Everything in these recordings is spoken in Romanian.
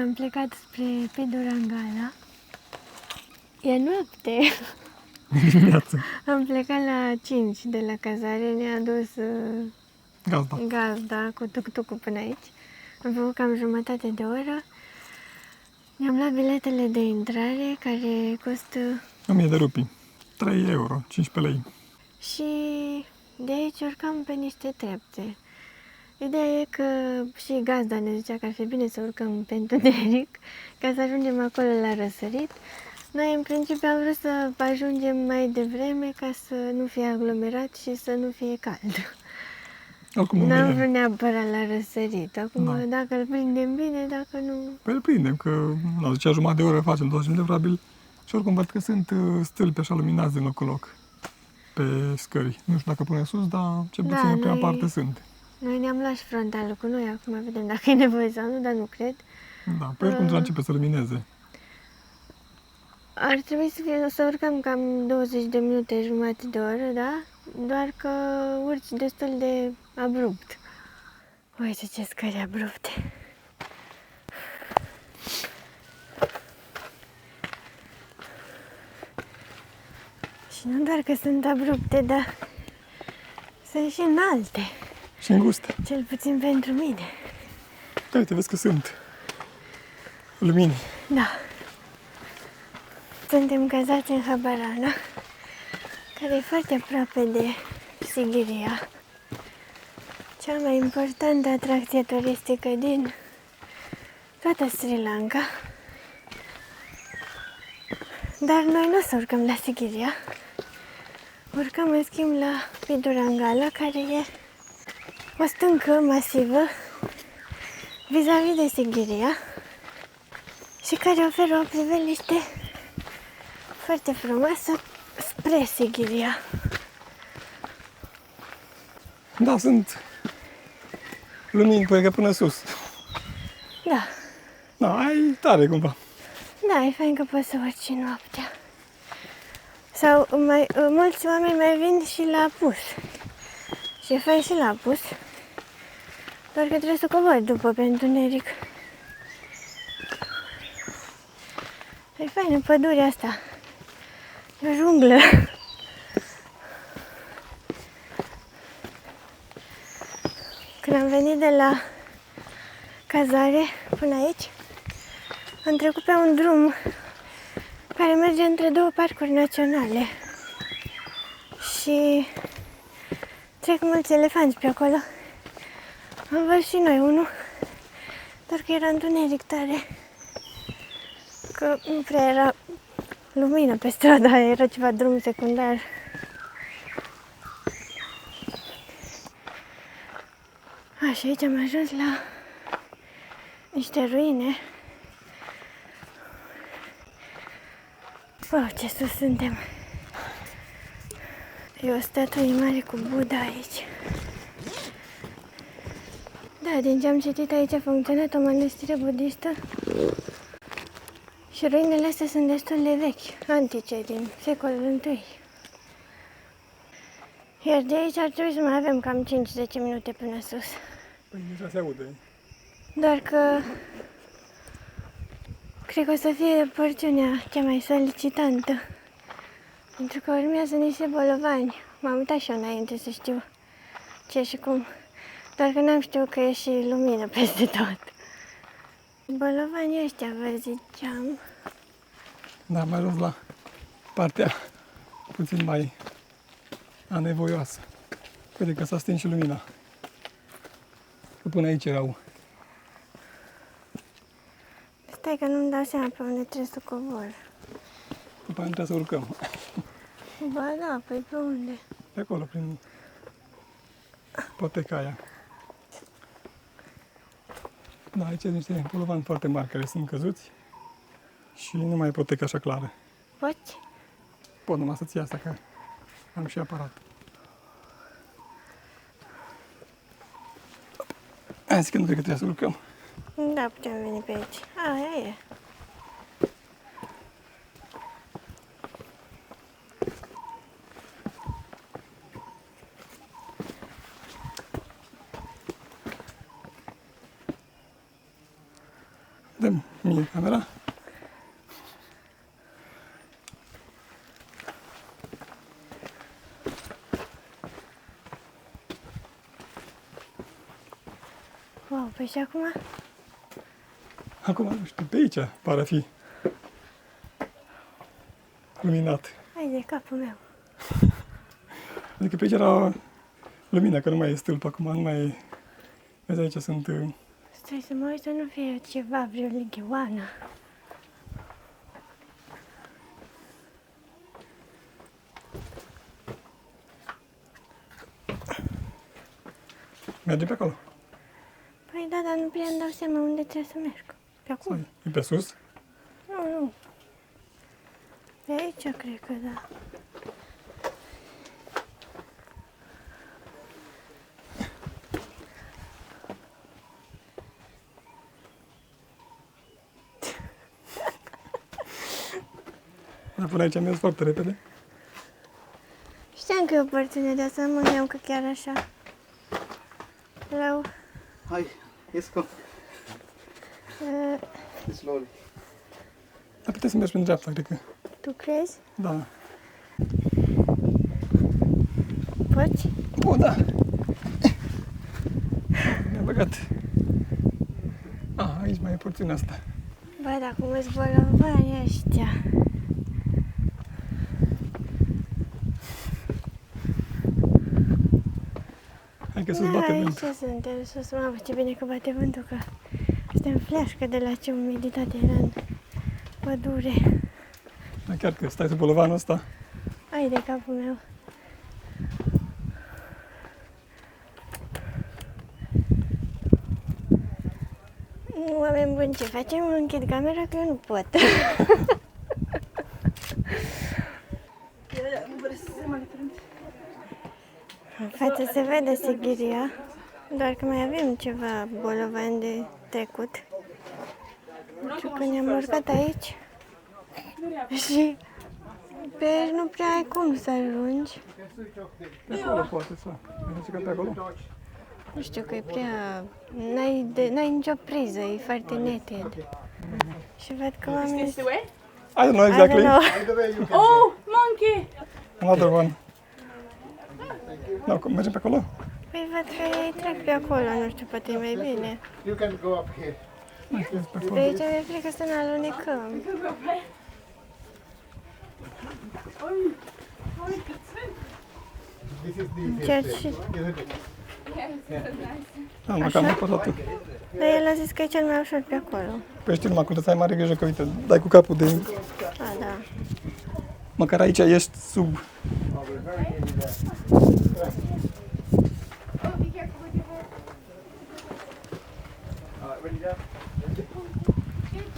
Am plecat pe Durangala. E noapte. Dimineață. Am plecat la 5 de la cazare, ne-a dus gazda cu tuk-tuk până aici. Am făcut cam jumătate de oră. Ne-am luat biletele de intrare, care costă 1000 de rupii. 3 euro, 15 lei. și de aici urcam pe niște trepte. Ideea e că și gazda ne zicea că ar fi bine să urcăm pe întuneric, ca să ajungem acolo la răsărit. Noi, în principiu, am vrut să ajungem mai devreme ca să nu fie aglomerat și să nu fie cald. Oricum nu N-am e. vrut neapărat la răsărit. Acum, Da. dacă îl prindem bine, dacă nu... Păi îl prindem, că la zicea jumătate de oră facem 20 de probabil. Și oricum văd că sunt stâlpi așa luminați din loc în loc pe scări. Nu știu dacă pune sus, dar cel Da, puțin în prima noi- parte sunt. Noi ne-am luat și frontalul cu noi, acum vedem dacă e nevoie sau nu, dar nu cred. Da, păi oricum deja începe să lumineze. Ar trebui să urcăm cam 20 de minute, jumătate de oră, da? Doar că urci destul de abrupt. Uite ce scări abrupte. Și nu doar că sunt abrupte, dar sunt și înalte. Și înguste. Cel puțin pentru mine. Da, uite, vezi că sunt lumini. Da. Suntem cazați în Habarana, care e foarte aproape de Sigiriya, cea mai importantă atracție turistică din toată Sri Lanka. Dar noi nu o să urcăm la Sigiriya. Urcăm, în schimb, la Pidurangala, care e o stâncă masivă vis-a-vis de Sigiriya și care oferă o priveliște foarte frumoasă spre Sigiriya. Da, sunt lumini, cred că până sus. Da, Da, ai tare cumva. da, e fain că poți să urci noaptea. Sau mulți oameni mai vin și la apus. Și e fain și la apus. Doar că trebuie să cobori după pe întuneric. E fain în pădurea asta. E o junglă. Când am venit de la cazare până aici, am trecut pe un drum care merge între două parcuri naționale. Și trec mulți elefanți pe acolo. Am văzut și noi unul, doar că era întuneric tare. Că nu prea era lumină pe strada, era ceva drum secundar. Și aici am ajuns la niște ruine. Wow, ce sus suntem! E o statuie mare cu Buddha aici. Da, din ce am citit aici a funcționat o mănăstire budistă. Și ruinele astea sunt destul de vechi, antice, din secolul I. Iar de aici ar trebui să mai avem cam 5-10 minute până sus. Păi deja se aude. Doar că cred că o să fie porțiunea cea mai solicitantă. Pentru că urmează niște bolovani. M-am uitat și eu înainte să știu ce și cum. Doar că n-am știut că e și lumină peste tot. Bolovanii ăștia, vă ziceam. Da, am ajuns la partea puțin mai anevoioasă. Uite că s-a stins și lumina. Că până aici erau. Stai că nu-mi dau seama pe unde trebuie să cobor. După aia trebuie să urcăm. Ba da, păi pe unde? De acolo, prin poteca aia. Da, aici sunt niște bolovani foarte mari care sunt căzuți și nu mai e poteca așa clară. Poți? Pot numai să-ți ia asta, că am și aparat. Hai, zic că nu cred că trebuie să urcăm. Da, putem veni pe aici. Aia e. Dăm mie camera. Wow, păi și acum? Acum, nu știu, pe aici pare a fi luminat. Hai de capul meu. Adică pe aici era lumina, că nu mai e stâlp acum, nu mai e... Vezi, aici sunt... Stai să mă uit să nu fie ceva, vreo lighioană. Mergem pe acolo. Păi da, dar nu prea îmi dau seama unde trebuie să merg. Pe acum? E pe sus? Nu. Pe aici cred că da. Dar până aici am mers foarte repede. Știam că e o porțiune, dar să mă gândeam că chiar așa. Hello. Hi, let's go. Slowly. Dar puteți să mergi pe dreapta, cred că. Tu crezi? Da. Poți? O, da. Mi-a băgat. Aici mai e porțiunea asta. Bă, dar cum îți bolovani ăștia. Hai că sus bate Aici vântul. suntem sus. Mamă, ce bine că bate vântul, că suntem fleașcă de la ce umiditate era în pădure. Da, chiar că stai sub bolovanul ăsta. Ai de capul meu. Oameni buni, ce facem? Închid camera că eu nu pot. În față se vede Sighiria, doar că mai avem ceva bolovani de trecut. Pentru că ne-am urcat aici și pe aici nu prea ai cum să ajungi. Pe acolo poate să. Mergi că pe acolo. Nu știu că e prea... N-ai nicio priză, e foarte neted. Și văd că oamenii... This the way? I don't know I don't exactly. know. Oh, monkey! Another one. Da, mergem pe acolo? Păi văd că ei trec pe acolo, nu știu, poate e mai bine. You can go up here. Pe aici mi-e frică să ne alunecăm. This is the Încerci și... isn't it? Da, mă cam apărat. Dar el a zis că e cel mai ușor pe acolo. Păi știi numai cum să ai mare grijă că, uite, dai cu capul de... A, da. Măcar aici ești sub...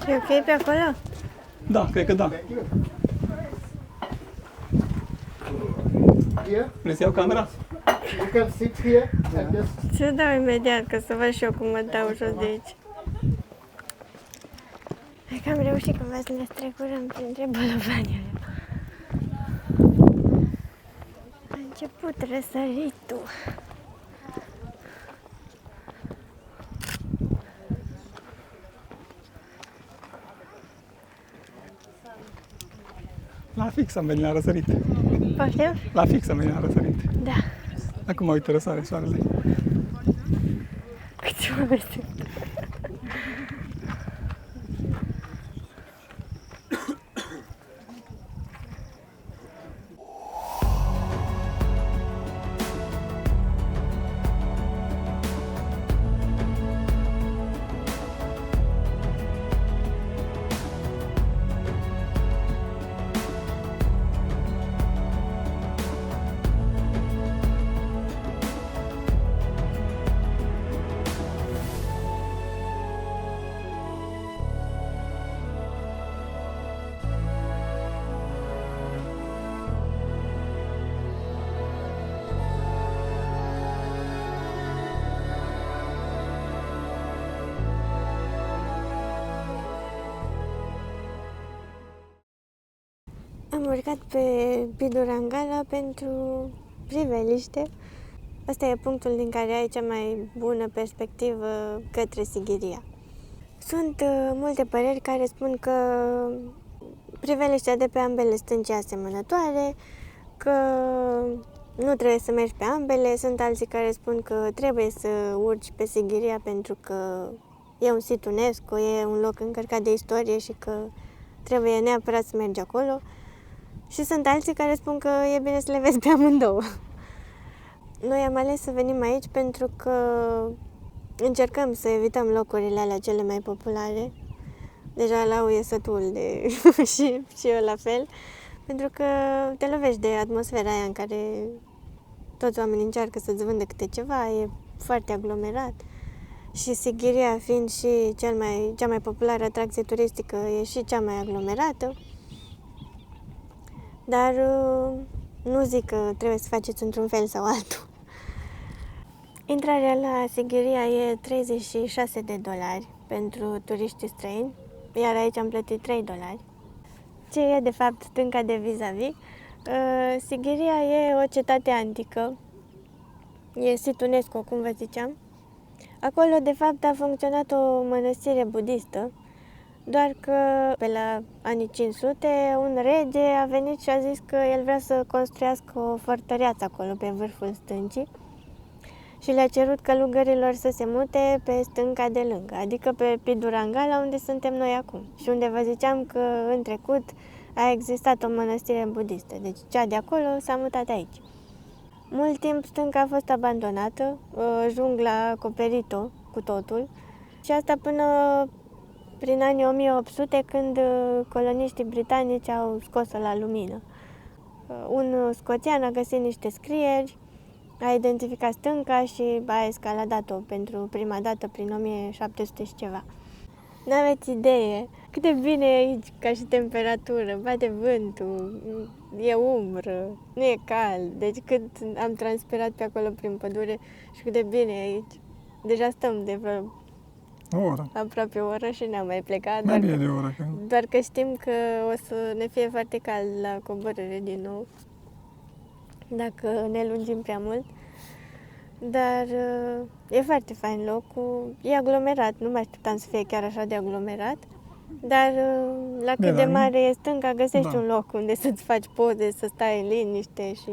E ok pe acolo? Da, cred că da. Here, Vrei să iau camera? you can sit here and just Ce dau imediat, că să văd și eu cum mă dau jos de aici. Hai că am reușit cumva să ne strecurăm printre bolovani alea. A început răsăritul. La fix am venit la răsărit. Poftim? La fix am venit la răsărit. Da. Acum, uite, răsare soarele. Câți oameni sunt? Am urcat pe Bidurangala pentru priveliște. Asta e punctul din care ai cea mai bună perspectivă către Sighiria. Sunt multe păreri care spun că priveliștea de pe ambele stânci e asemănătoare, că nu trebuie să mergi pe ambele. Sunt alții care spun că trebuie să urci pe Sighiria pentru că e un sit UNESCO, e un loc încărcat de istorie și că trebuie neapărat să mergi acolo. Și sunt alții care spun că e bine să le vezi pe amândouă. Noi am ales să venim aici pentru că încercăm să evităm locurile alea cele mai populare. Deja Lau e sătul de și eu la fel, pentru că te lovești de atmosfera aia în care toți oamenii încearcă să-ți vândă câte ceva, e foarte aglomerat. Și Sighiria fiind și cea mai populară atracție turistică, e și cea mai aglomerată. Dar nu zic că trebuie să faceți într-un fel sau altul. Intrarea la Sighiria e $36 pentru turiștii străini, iar aici am plătit $3. Ce e de fapt stânca de vis-a-vis? Sighiria e o cetate antică, e sit UNESCO, cum vă ziceam. Acolo, de fapt, a funcționat o mănăstire budistă, doar că pe la anii 500 un rege a venit și a zis că el vrea să construiască o fortăreață acolo pe vârful stâncii și le-a cerut călugărilor să se mute pe stânca de lângă, adică pe Pidurangala, unde suntem noi acum și unde vă ziceam că în trecut a existat o mănăstire budistă, deci cea de acolo s-a mutat aici. Mult timp stânca a fost abandonată, jungla a acoperit-o cu totul și asta până prin anii 1800, când coloniștii britanici au scos-o la lumină. Un scoțian a găsit niște scrieri, a identificat stânca și a escaladat-o pentru prima dată prin 1700 și ceva. N-aveți idee cât de bine e aici ca și temperatură, bate vântul, e umbră, nu e cald, deci cât am transpirat pe acolo prin pădure și cât de bine e aici. Deja stăm de vreo O oră. aproape o oră și n-am mai plecat, Mai bine de o oră. Că... doar că știm că o să ne fie foarte cald la coborâre din nou, dacă ne lungim prea mult. Dar e foarte fain locul, e aglomerat, nu mă așteptam să fie chiar așa de aglomerat, dar la cât de mare e stânca, găsești un loc unde să-ți faci poze, să stai în liniște și...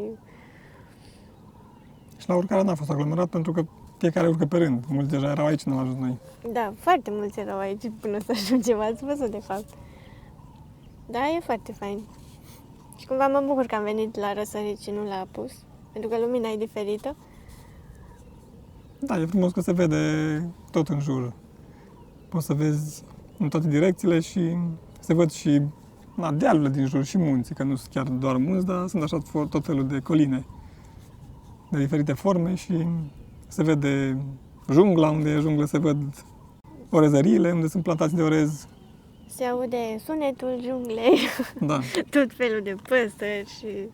Și la urcare n-a fost aglomerat pentru că fiecare urcă pe rând. Mulți deja erau aici, n-am ajuns noi. Da, foarte mulți erau aici până să ajungem, ați văzut de fapt. Da, e foarte fain. Și cumva mă bucur că am venit la răsărit și nu la apus, pentru că lumina e diferită. Da, e frumos că se vede tot în jur. Poți să vezi în toate direcțiile și se văd și dealurile din jur și munții, că nu sunt chiar doar munți, dar sunt așa tot felul de coline de diferite forme și se vede jungla, unde e junglă se văd orezăriile, unde sunt plantații de orez. Se aude sunetul junglei, Da. tot felul de păsări și...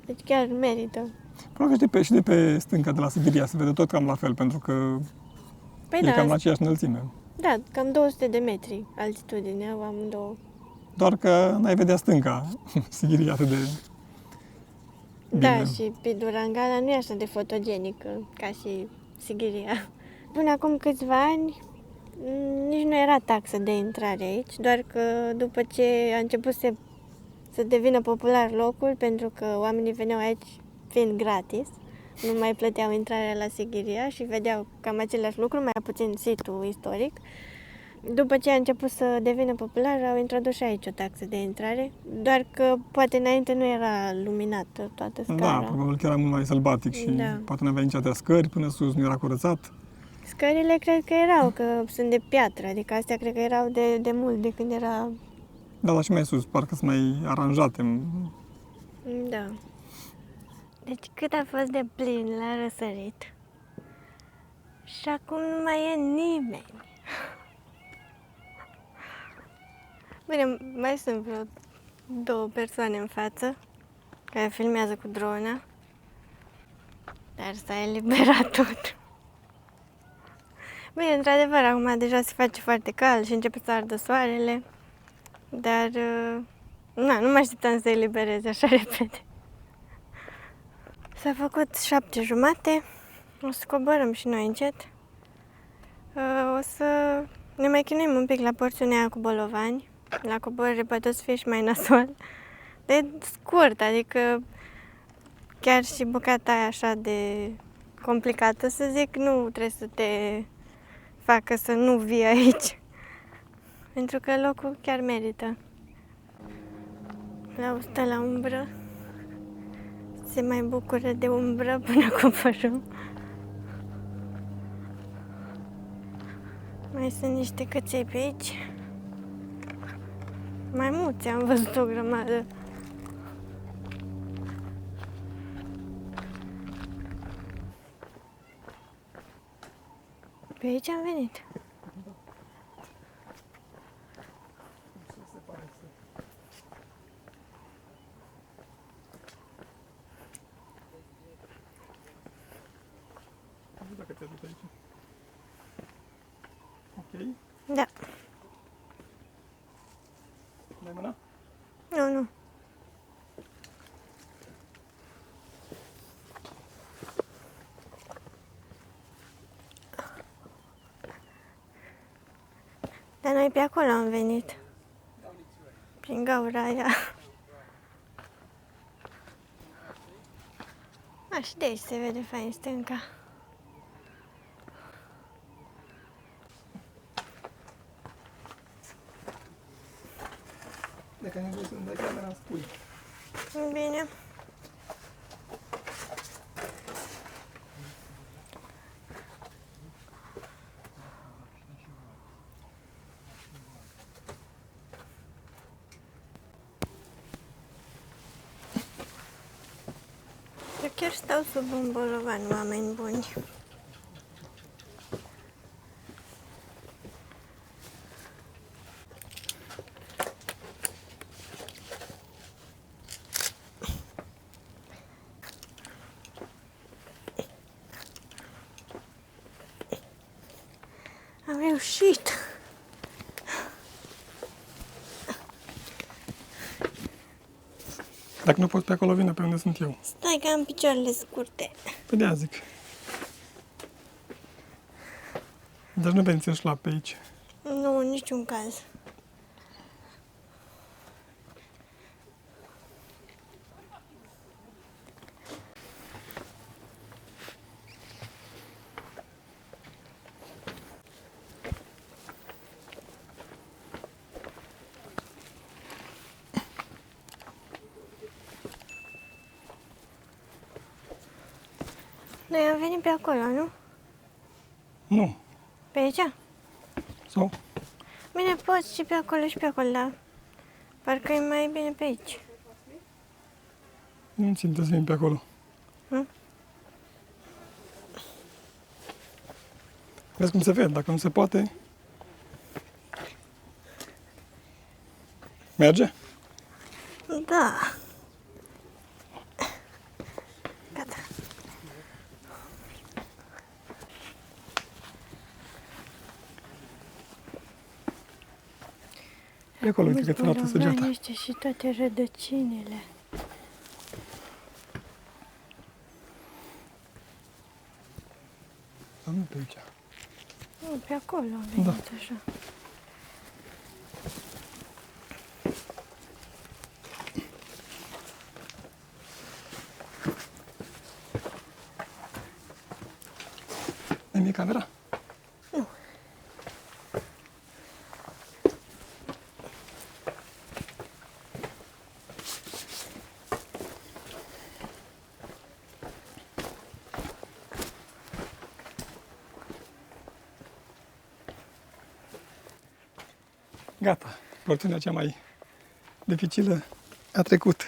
Deci chiar merită. Probabil că și de pe stânca de la Sighiria se vede tot cam la fel, pentru că Păi e da, cam la aceeași înălțime. da, cam 200 de metri altitudine au amândouă. Doar că n-ai vedea stânca Sighiria atât de Da, bine. și Pidurangala nu e așa de fotogenică ca și Sighiria. Până acum câțiva ani nici nu era taxă de intrare aici, doar că după ce a început să devină popular locul, pentru că oamenii veneau aici fiind gratis, nu mai plăteau intrarea la Sighiria și vedeau cam același lucru, mai puțin situl istoric. După ce a început să devină popular, au introdus și aici o taxă de intrare, doar că poate înainte nu era luminată toată scara. Da, probabil că era mult mai sălbatic și Da. poate nu avea nici atâtea scări până sus, nu era curățat. Scările cred că erau, că sunt de piatră, adică astea cred că erau de mult, de când era... Da, dar și mai sus, parcă sunt mai aranjate. Da. Deci cât a fost de plin la răsărit. Și acum nu mai e nimeni. Bine, mai sunt vreo 2 persoane în față care filmează cu drona. Dar s-a eliberat tot. Bine, într-adevăr, acum deja se face foarte cald și începe să ardă soarele. Dar, nu mă așteptam să se elibereze așa repede. S-a făcut 7:30, o să coborâm și noi încet. O să ne mai chinuim un pic la porțiunea aia cu bolovani. La coborâre poate o să fie și mai nasol. De scurt, adică chiar și bucata aia așa de complicată, să zic, nu trebuie să te facă să nu vii aici. Pentru că locul chiar merită. La stă la umbră, se mai bucură de umbră până coborâm. Mai sunt niște căței pe aici. Mai mulți, am văzut o grămadă. Pe aici am venit. Dacă te aduc aici. Ok? Da. Dai mâna? Nu. Dar noi pe acolo am venit. Prin gaura aia. A, și de aici se vede fain stânca. Dacă ai nevoie să-mi dai camera, îmi spui. Bine. Eu chiar stau sub un bolovan, oameni buni. Am reușit! Dacă nu poți pe acolo, vină pe unde sunt eu. Stai că am picioarele scurte. Pe de-aia zic. Dar nu veni să șlap pe aici. Nu, în niciun caz. Noi am venit pe acolo, nu? Nu. Pe aici? Sau? Bine, poți și pe acolo și pe acolo, dar parcă e mai bine pe aici. Nu țin să vin pe acolo. Vezi cum se vede, dacă nu se poate. Merge? Da. Gata. E acolo, uite că ți arată săgeata. Ăștia și toate rădăcinile. Dar nu pe aici. Nu, pe acolo am venit așa. Dai mie camera? Nu. Gata. Porțiunea cea mai dificilă a trecut.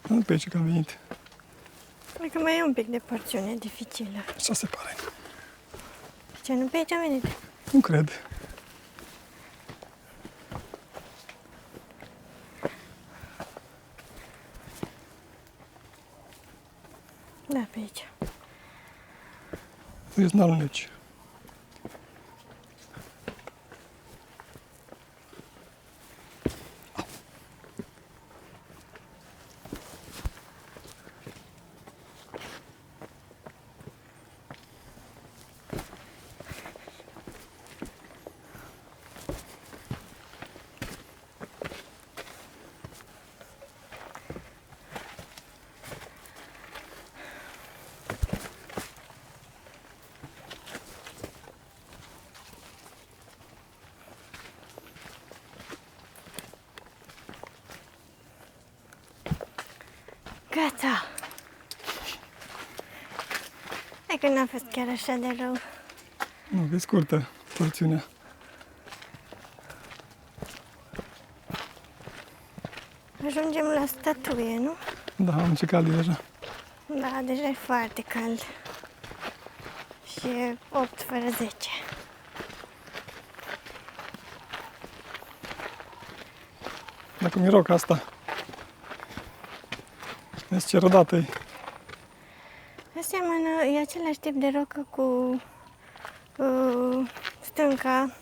Nu pe aici că am venit. Cred că mai e un pic de porțiune dificilă. Așa se pare. Ce, nu pe aici am venit? Nu cred. Da, pe aici. Eu sunt aluneci. Gata! Hai că n-a fost chiar așa de rău. Nu, că e scurtă porțiunea. Ajungem la statuie, nu? Da, am ce cald e deja. Da, deja e foarte cald. Și e 8 fără 10. Dacă mi roc asta. Vezi ce rădată e. Aseamănă, e același tip de rocă cu stânca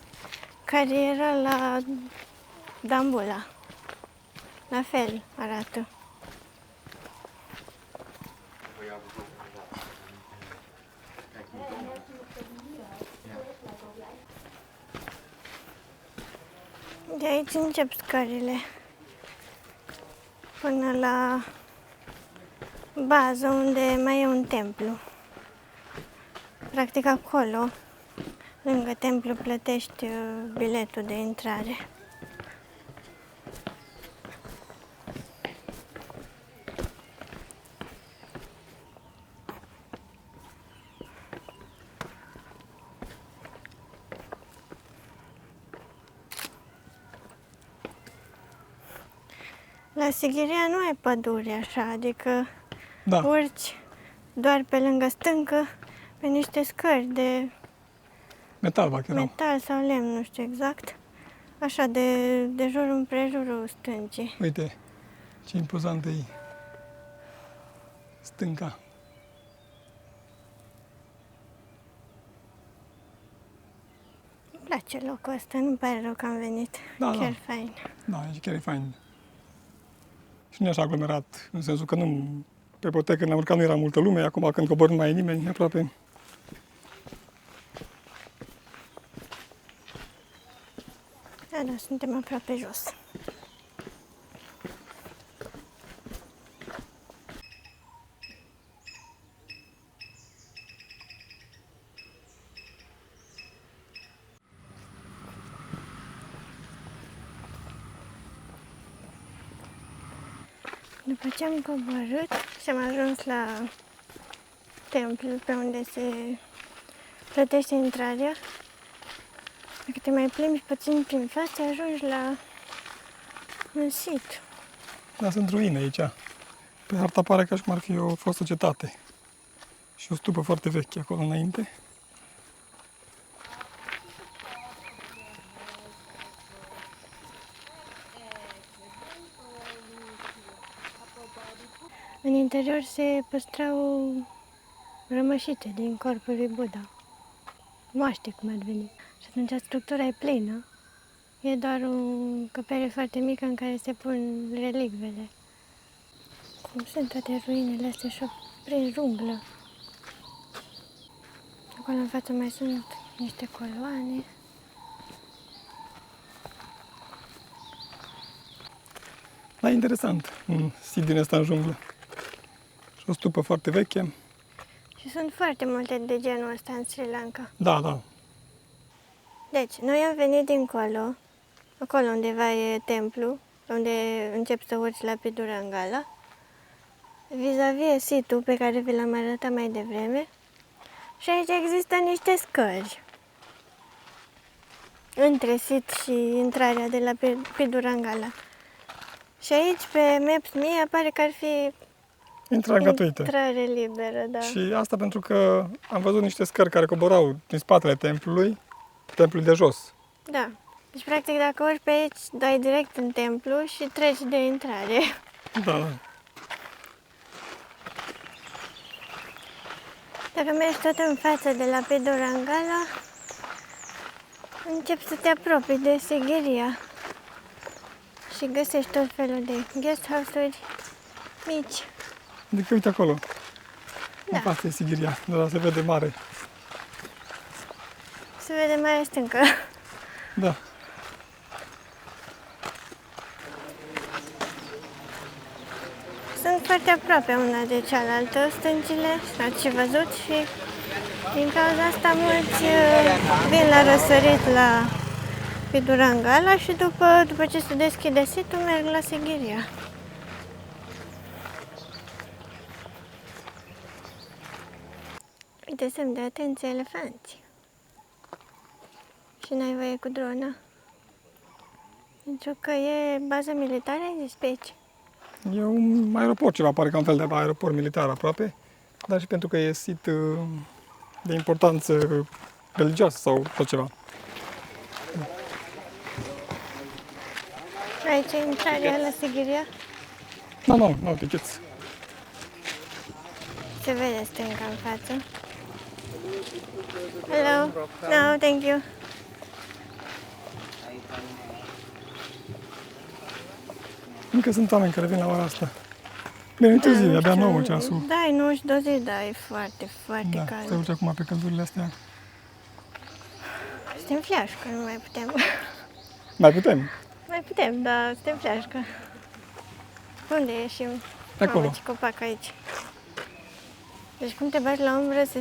care era la Dambula. La fel arată. De aici încep scările până la bază unde mai e un templu. Practic acolo, lângă templu, plătești biletul de intrare. La Sighiria nu ai pădure așa, adică Da, urci doar pe lângă stâncă, pe niște scări de metal va erau. metal sau lemn, nu știu exact, așa de jur împrejurul stâncii. Uite ce impozantă e stânca. Îmi place locul ăsta, nu-mi pare rău că am venit, Da, chiar da. fain. Da, e chiar e fain. Și nu e așa aglomerat, în sensul că nu, pe potecă când am urcat nu era multă lume, acum când cobor nu mai e nimeni, aproape. Da, da, suntem aproape jos. După ce am coborât și am ajuns la templu pe unde se plătește intrarea, dacă te mai plimbi puțin prin față, ajungi la un sit. Da, sunt ruine aici. Pe harta pare ca și cum ar fi o fostă cetate. Și o stupă foarte veche acolo înainte. În interior se păstrau rămășițe din corpul lui Buddha, moaște cum ar veni. Și atunci structura e plină, e doar o încăpere foarte mică în care se pun relicvele. Cum sunt toate ruinele astea și prin junglă. Acolo în față mai sunt niște coloane. Da, e interesant, un sit din ăsta în junglă. Și o stupă foarte veche. Și sunt foarte multe de genul ăsta în Sri Lanka. Da, da. Deci, noi am venit dincolo, acolo undeva e templu, unde încep să urci la Pidurangala. Vis-a-vis e situl pe care vi l-am arătat mai devreme. Și aici există niște scări. Între sit și intrarea de la Pidurangala. Și aici, pe Maps.me, apare că ar fi Intrarea gratuită. intrare liberă, da. Și asta pentru că am văzut niște scări care coborau din spatele templului de jos. Da. Deci, practic, dacă urci pe aici, dai direct în templu și treci de intrare. Da, da. Dacă mergi tot în față de la Pidurangala, începi să te apropii de Sighiria și găsești tot felul de guest house-uri mici. Adică uite acolo. Da. În față e Sighiria, de la se vede mare. Se vede mai stâncă. Da. Sunt foarte aproape una de cealaltă, stâncile, ați și văzut, și din cauza asta mulți vin la răsărit la Pidurangala și după ce se deschide situl merg la Sighiria. de semn de atenție elefanți. Și n-ai voie cu drona. Pentru că e bază militară, ai zis pe aici. E un aeroport ceva, pare ca un fel de aeroport militar aproape, dar și pentru că e sit de importanță religioasă sau ceva. Aici e intrarea la Sighiria. Nu, tickets. Se vede stânga în față. Hello. No, thank you. Încă sunt oameni care vin la ora asta. Bine, e târziu, e abia 9 ceasul. Da, e 9 și 20, da, e foarte, foarte Da, cald. te urci acum pe căldurile astea. Suntem fleașcă, nu mai putem. Mai putem? Mai putem, dar suntem fleașcă. Unde ieșim? De acolo. Mamă, ce copac aici. Deci cum te bagi la umbră, ți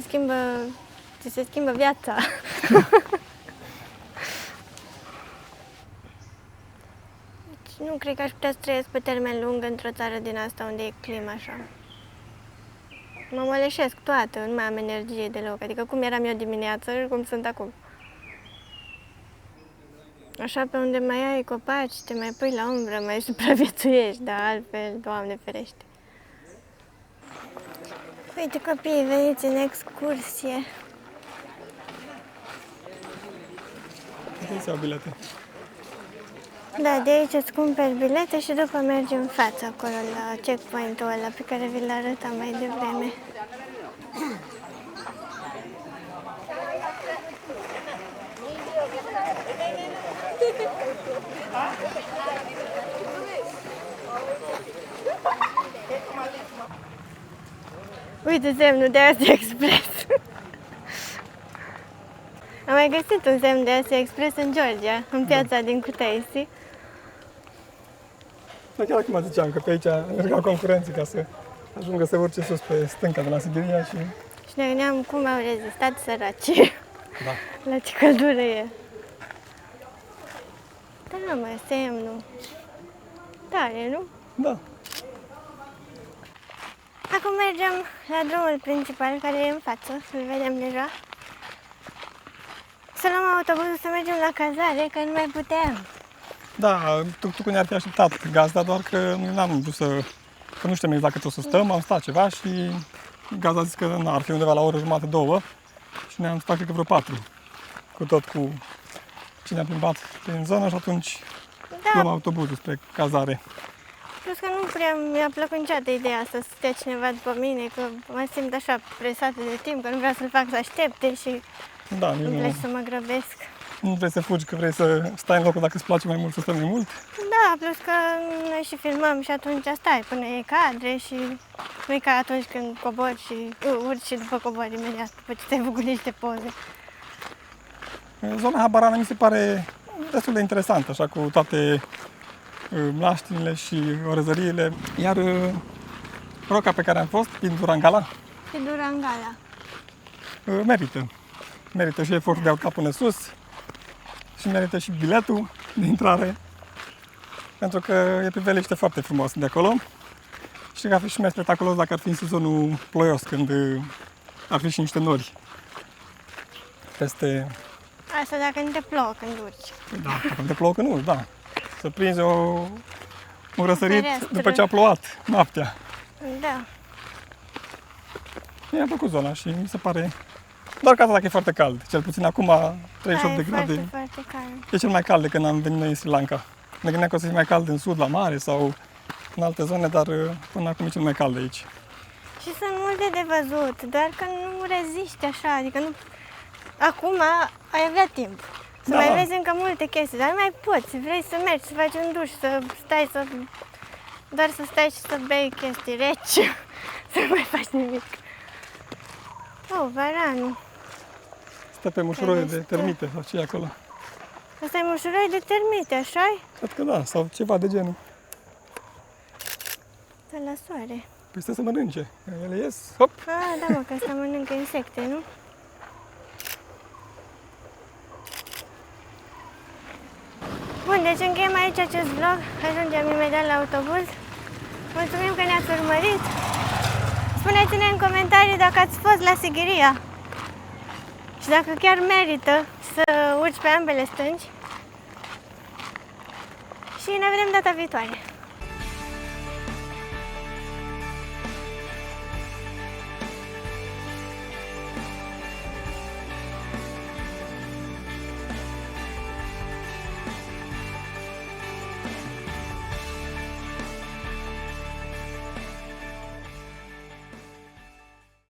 se schimbă viața. Deci nu cred că aș putea să trăiesc pe termen lung într-o țară din asta unde e clima așa. Mă moleșesc toată, nu mai am energie deloc. Adică cum eram eu dimineață și cum sunt acum. Așa pe unde mai ai copaci, te mai pui la umbră, mai supraviețuiești, dar altfel, Doamne ferește. Uite copiii, veniți în excursie. Putem să iau bilete. Da, de aici îți cumperi bilete și după mergi în față acolo la checkpoint-ul ăla pe care vi l-arătam mai devreme. Uite semnul de Asia Express. Am mai găsit un semn de Asia Express în Georgia, în piața din Kutaisi. Dar chiar acum ziceam că pe aici mergeau concurenții ca să ajungă să urce sus pe stânca de la Sighiria și... Și ne gândeam cum au rezistat săracii. Da. La ce căldură e. Dar nu mai semnul. Tare, nu? Da. Acum mergem la drumul principal care e în față, îl vedem deja. Să luăm autobuzul să mergem la cazare, că nu mai putem. Da, tuk-tuk ne-ar fi așteptat gazda, doar că n-am vrut că nu știm exact cât o să stăm, am stat ceva și gazda a zis că ar fi undeva la o oră jumătate, 2 și ne-am stat cred că vreo 4. Cu cine a plimbat prin zonă și atunci luăm Da, autobuzul spre cazare. plus că nu prea mi-a plăcut niciodată ideea asta să stea cineva după mine, că mă simt așa presată de timp, că nu vreau să-l fac să aștepte și Da, îmi nici place să mă grăbesc. nu vrei să fugi, că vrei să stai în locul dacă îți place mai mult, să stai mai mult. Da, plus că noi și filmăm și atunci stai până e cadre și nu e ca atunci când cobori și urci și după cobori imediat, după ce ți-ai făcut niște poze. Zona Habarana mi se pare destul de interesantă, așa cu toate mlaștinile și orăzăriile. Iar roca pe care am fost, din Durangala, Și Durangala. merită. Merită și efortul de a urca până sus și merită și biletul de intrare, pentru că e priveliște foarte frumos de acolo și că ar fi și mai spectaculos dacă ar fi în sezonul ploios, când ar fi și niște nori peste... Asta dacă nu te plouă când urci. Da, dacă te plouă, că nu, da. Să prinzi un răsărit fereastră. după ce a plouat noaptea. Da. Mi-a plăcut zona și mi se pare... Doar că asta dacă e foarte cald. Cel puțin acum 38 Da, de e grade. foarte, foarte cald. E cel mai cald de când am venit noi în Sri Lanka. Ne gândeam că o să fie mai cald în sud, la mare sau în alte zone, dar până acum e cel mai cald aici. Și sunt multe de văzut, doar că nu reziști așa, adică nu... Acum ai avea timp să Da. mai vezi încă multe chestii, dar nu mai poți, vrei să mergi, să faci un duș, să stai, doar să stai și să bei chestii reci, să nu mai faci nimic. Oh, varanul. Stă pe mușuroi Care de stă? termite sau ce e acolo. Asta e mușuroi de termite, așa-i? Cred că da, sau ceva de genul. Stă la soare. Păi stă să mănânce. Ele ies, hop. Ah, da mă, că asta mănâncă insecte, nu? Bun, deci încheiem aici acest vlog. Ajungem imediat la autobuz. Mulțumim că ne-ați urmărit. Spuneți-ne în comentarii dacă ați fost la Sighiria. și dacă chiar merită să urci pe ambele stânci. Și ne vedem data viitoare.